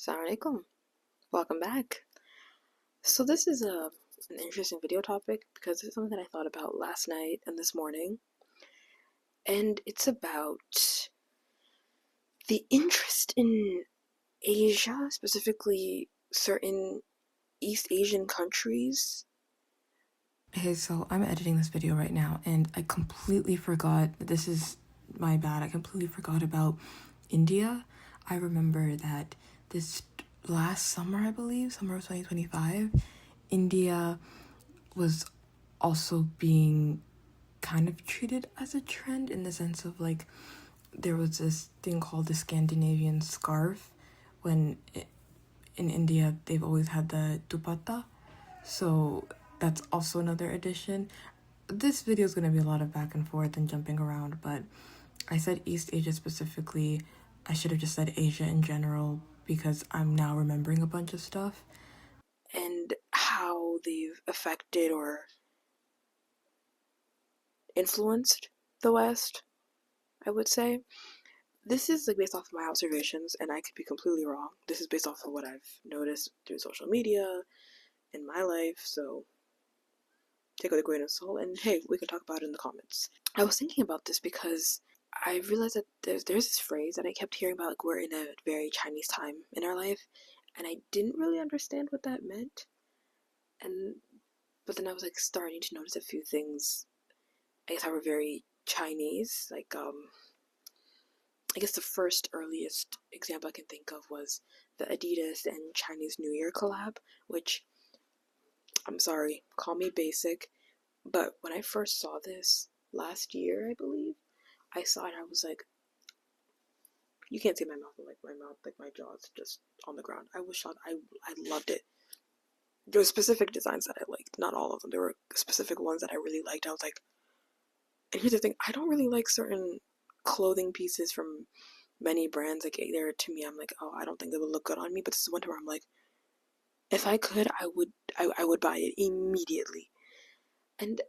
Assalamualaikum. Welcome back. So this is an interesting video topic because it's something that I thought about last night and this morning, and it's about the interest in Asia, specifically certain East Asian countries. Hey, so I'm editing this video right now and I completely forgot, this is my bad, I completely forgot about India. I remember that this last summer, I believe, summer of 2025, India was also being kind of treated as a trend in the sense of like there was this thing called the Scandinavian scarf when in India they've always had the dupatta. So that's also another addition. This video is going to be a lot of back and forth and jumping around, but I said East Asia specifically. I should have just said Asia in general because I'm now remembering a bunch of stuff. And how they've affected or influenced the West, I would say. This is like based off of my observations, and I could be completely wrong. This is based off of what I've noticed through social media in my life, so take it with a grain of salt, and hey, we can talk about it in the comments. I was thinking about this because I realized that there's this phrase that I kept hearing about, like we're in a very Chinese time in our life, and I didn't really understand what that meant. And but then I was like starting to notice a few things, I guess, that were very Chinese. Like I guess the first earliest example I can think of was the Adidas and Chinese New Year collab, which, I'm sorry, call me basic, but when I first saw this last year, I believe, I saw it, I was like, you can't see my mouth, but like my jaw's just on the ground. I was shocked. I loved it. There were specific designs that I liked, not all of them. There were specific ones that I really liked. I was like, and here's the thing, I don't really like certain clothing pieces from many brands. Like, they're, to me, I'm like, oh, I don't think they would look good on me. But this is one where I'm like, if I could, I would buy it immediately. And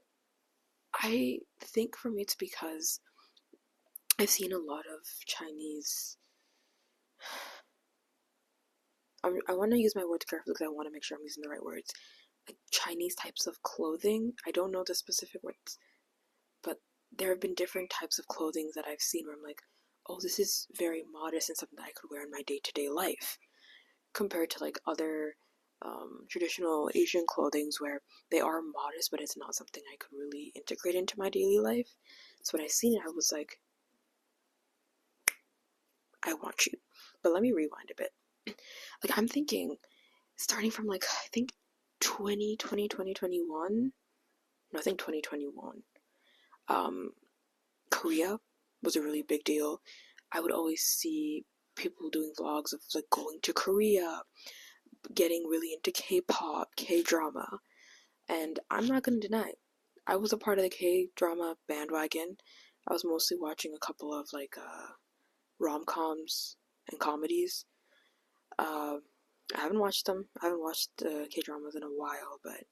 I think for me it's because I've seen a lot of Chinese. I want to use my words carefully because I want to make sure I'm using the right words. Like Chinese types of clothing. I don't know the specific words, but there have been different types of clothing that I've seen where I'm like, oh, this is very modest and something that I could wear in my day-to-day life, compared to like other traditional Asian clothings where they are modest, but it's not something I could really integrate into my daily life. So when I seen it, I was like, I want you. But let me rewind a bit. Like, I'm thinking, starting from like, I think 2021, no, I think 2021, Korea was a really big deal. I would always see people doing vlogs of like going to Korea, getting really into K-pop, K-drama, and I'm not gonna deny, I was a part of the K-drama bandwagon. I was mostly watching a couple of like rom-coms and comedies. I haven't watched them. I haven't watched K-dramas in a while, but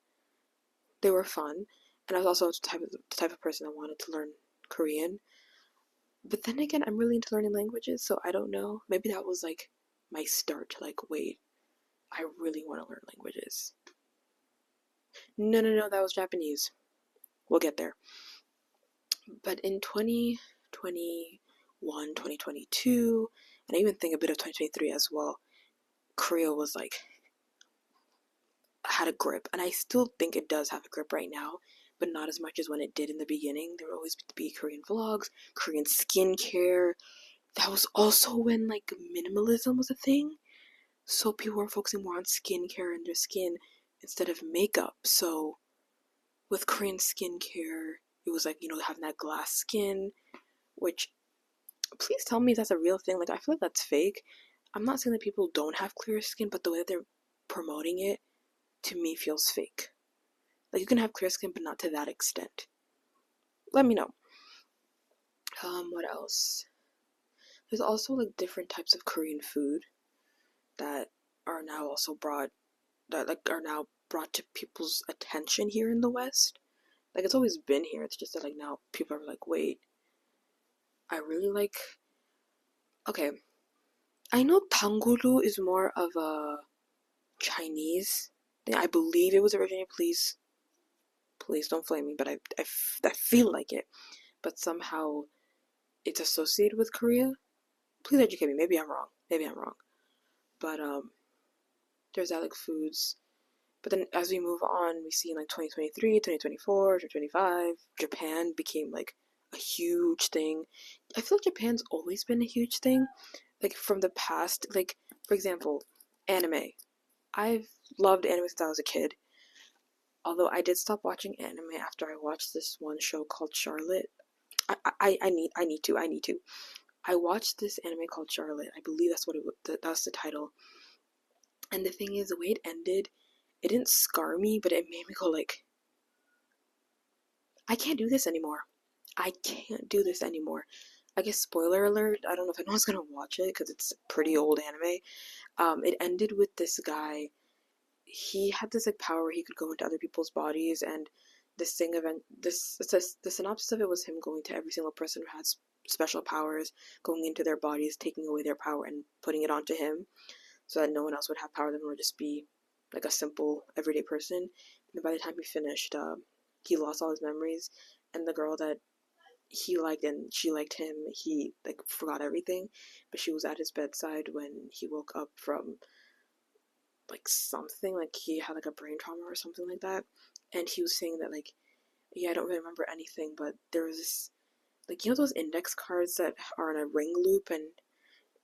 they were fun. And I was also the type of person that wanted to learn Korean. But then again, I'm really into learning languages, so I don't know. Maybe that was like my start to like, wait, I really want to learn languages. No, that was Japanese. We'll get there. But in 2021, 2022, and I even think a bit of 2023 as well, Korea was like, had a grip. And I still think it does have a grip right now, but not as much as when it did in the beginning. There would always be Korean vlogs, Korean skincare. That was also when like minimalism was a thing. So people were focusing more on skincare and their skin instead of makeup. So with Korean skincare, it was like, having that glass skin, which, please tell me that's a real thing. Like, I feel like that's fake. I'm not saying that people don't have clear skin, but the way that they're promoting it, to me, feels fake. Like, you can have clear skin, but not to that extent. Let me know. What else? There's also like different types of Korean food that are now also brought to people's attention here in the West. Like, it's always been here. It's just that like now people are like, wait, I really like. Okay, I know tangulu is more of a Chinese thing. I believe it was originally. Please don't flame me, but I feel like it. But somehow it's associated with Korea. Please educate me. Maybe I'm wrong. Maybe I'm wrong. But there's that like foods. But then as we move on, we see in like 2023, 2024, 2025, Japan became like a huge thing. I feel like Japan's always been a huge thing. Like from the past, like for example, anime. I've loved anime since I was a kid. Although I did stop watching anime after I watched this one show called Charlotte. I need to. I watched this anime called Charlotte. I believe that's what that's the title. And the thing is, the way it ended, it didn't scar me, but it made me go like, I can't do this anymore. I can't do this anymore. I guess spoiler alert. I don't know if anyone's gonna watch it because it's a pretty old anime. It ended with this guy. He had this like power where he could go into other people's bodies, and this thing event. The synopsis of it was him going to every single person who has special powers, going into their bodies, taking away their power, and putting it onto him, so that no one else would have power. Then would just be like a simple everyday person. And by the time he finished, he lost all his memories, and the girl that he liked and she liked him, he like forgot everything, but she was at his bedside when he woke up from like something, like he had like a brain trauma or something like that, and he was saying that like, yeah, I don't really remember anything, but there was this, like, you know those index cards that are in a ring loop, and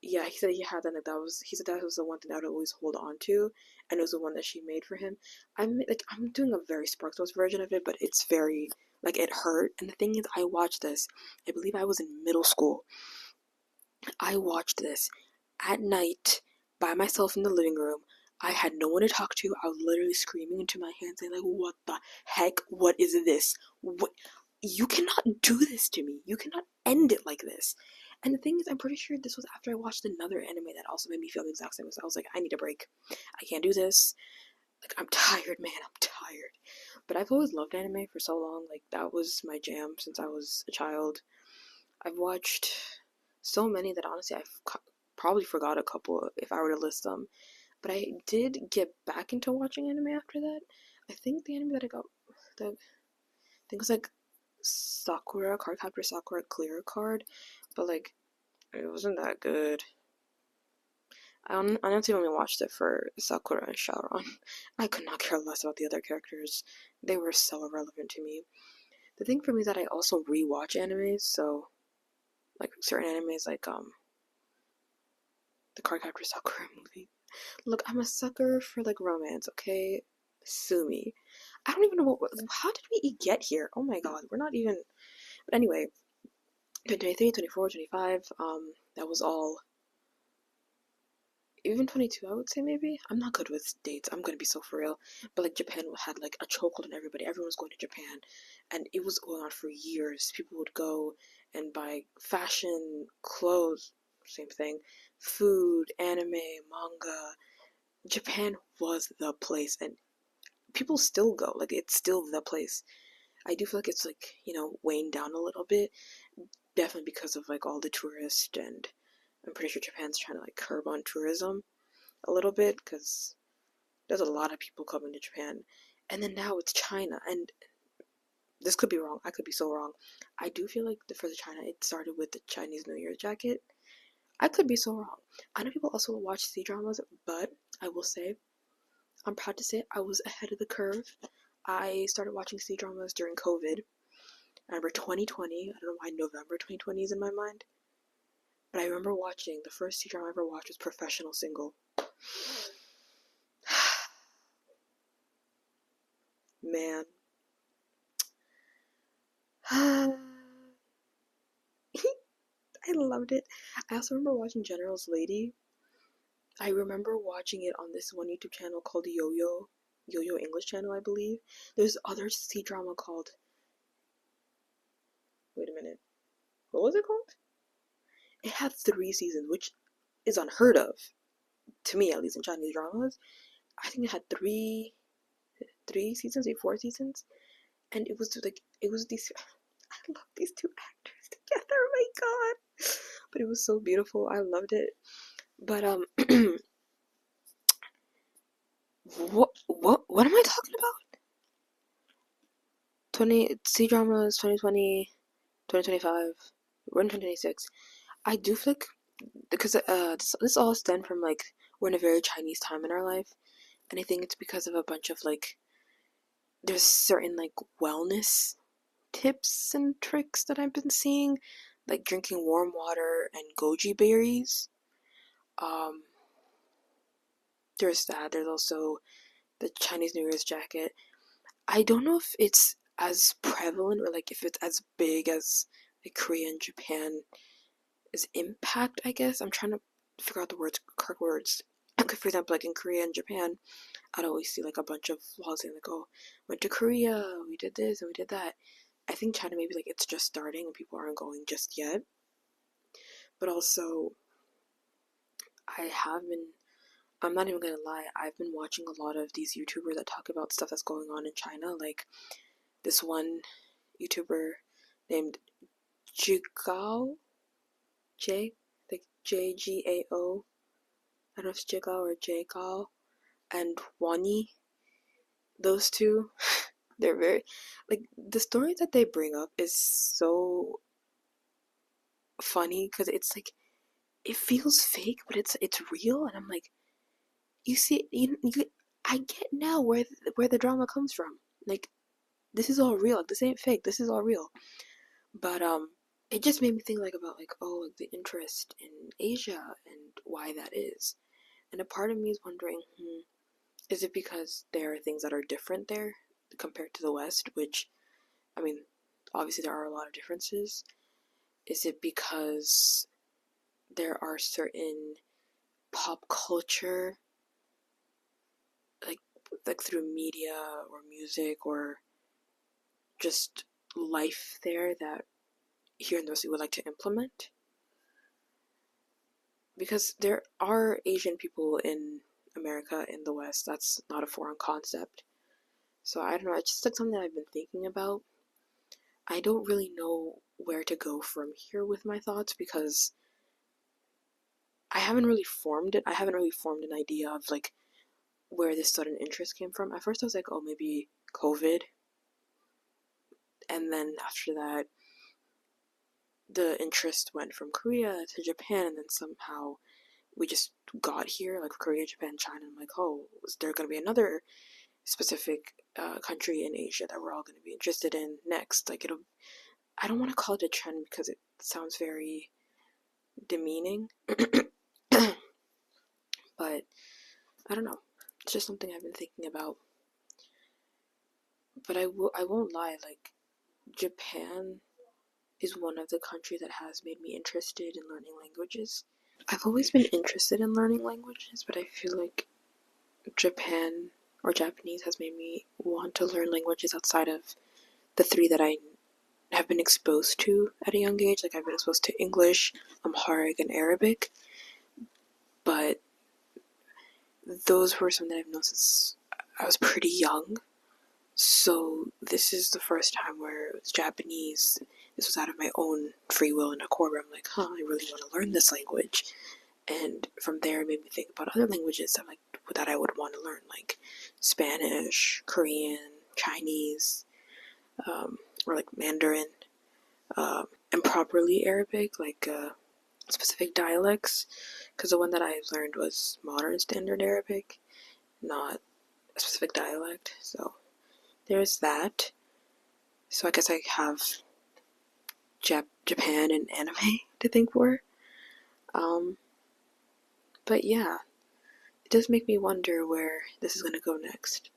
yeah, he said he had that, like he said that was the one thing that I would always hold on to, and it was the one that she made for him. I'm doing a very Sparkles version of it, but it's very like it hurt. And the thing is, I watched this. I believe I was in middle school. I watched this at night by myself in the living room. I had no one to talk to. I was literally screaming into my hands, saying like, "What the heck? What is this? What? You cannot do this to me. You cannot end it like this." And the thing is, I'm pretty sure this was after I watched another anime that also made me feel the exact same. So I was like, I need a break. I can't do this. Like, I'm tired, man. I'm tired. But I've always loved anime for so long. Like, that was my jam since I was a child. I've watched so many that honestly probably forgot a couple if I were to list them. But I did get back into watching anime after that. I think the anime that I got, I think it was like Sakura, Cardcaptor Sakura Clear Card, but like it wasn't that good. I honestly only watched it for Sakura and Shaoran. I could not care less about the other characters. They were so irrelevant to me. The thing for me is that I also rewatch animes, so like certain animes like the Cardcaptor Sakura movie. Look, I'm a sucker for like romance, okay? Sue me. I don't even know how did we get here? Oh my god, we're not even. But anyway, 2023, 24, 25, that was all. Even 22, I would say maybe. I'm not good with dates. I'm gonna be so for real. But like Japan had like a chokehold on everybody. Everyone was going to Japan, and it was going on for years. People would go and buy fashion, clothes, same thing, food, anime, manga. Japan was the place, and people still go. Like it's still the place. I do feel like it's like weighing down a little bit, definitely because of like all the tourists, and I'm pretty sure Japan's trying to like curb on tourism a little bit because there's a lot of people coming to Japan, and then now it's China, and this could be wrong. I could be so wrong. I do feel like for the China, it started with the Chinese New Year jacket. I could be so wrong. I know people also watch C dramas, but I will say I'm proud to say I was ahead of the curve. I started watching C dramas during COVID. I remember 2020. I don't know why November 2020 is in my mind, but I remember watching the first C drama I ever watched was Professional Single. Man. I loved it. I also remember watching General's Lady. I remember watching it on this one YouTube channel called Yo English channel, I believe. There's other C drama called. Wait a minute. What was it called? It had 3 seasons, which is unheard of to me, at least in Chinese dramas. I think it had three seasons, maybe 4 seasons, and it was these. I love these two actors together. Oh my god! But it was so beautiful. I loved it. But what am I talking about? C dramas 2020, 2025. We're in 2026. I do feel like because this all stemmed from like we're in a very Chinese time in our life, and I think it's because of a bunch of like there's certain like wellness tips and tricks that I've been seeing, like drinking warm water and goji berries. Um, there's that. There's also the Chinese New Year's jacket. I don't know if it's as prevalent or like if it's as big as like Korea and Japan is impact, I guess. I'm trying to figure out the words, correct words. For example, like in Korea and Japan, I'd always see like a bunch of vlogs saying like, oh, went to Korea, we did this and we did that. I think China maybe like it's just starting and people aren't going just yet. But also, I have been, I'm not even gonna lie, I've been watching a lot of these YouTubers that talk about stuff that's going on in China. Like this one YouTuber named Jigao, J, like Jgao. I don't know if it's Jigao or Jgao, and Wani. Those two, they're very, like, the story that they bring up is so funny because it's like, it feels fake, but it's real, and I'm like, you see, I get now where the drama comes from. Like, this is all real. Like, this ain't fake. This is all real. But it just made me think like about like oh like the interest in Asia and why that is. And a part of me is wondering, is it because there are things that are different there compared to the West? Which, I mean, obviously there are a lot of differences. Is it because there are certain pop culture, like through media or music or just life there that here in the West we would like to implement? Because there are Asian people in America, in the West. That's not a foreign concept. So I don't know. It's just like something I've been thinking about. I don't really know where to go from here with my thoughts because I haven't really formed it. I haven't really formed an idea of like where this sudden interest came from. At first, I was like, oh, maybe COVID. And then after that, the interest went from Korea to Japan, and then somehow we just got here, like Korea, Japan, China. I'm like, oh, is there going to be another specific country in Asia that we're all going to be interested in next? Like, it'll, I don't want to call it a trend because it sounds very demeaning, but I don't know. It's just something I've been thinking about. But I won't lie, like, Japan is one of the countries that has made me interested in learning languages. I've always been interested in learning languages, but I feel like Japan or Japanese has made me want to learn languages outside of the three that I have been exposed to at a young age. Like I've been exposed to English, Amharic, and Arabic, but those were something that I've known since I was pretty young. So this is the first time where it was Japanese. This was out of my own free will and accord where I'm like, I really want to learn this language. And from there it made me think about other languages that I would want to learn, like Spanish, Korean, Chinese, or like Mandarin, and properly Arabic, like specific dialects, because the one that I learned was modern standard Arabic, not a specific dialect. So there's that. So I guess I have Japan and anime to thank for. But yeah, it does make me wonder where this is going to go next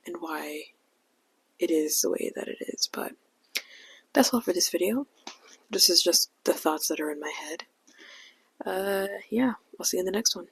and why it is the way that it is. But that's all for this video. This is just the thoughts that are in my head. Yeah, I'll see you in the next one.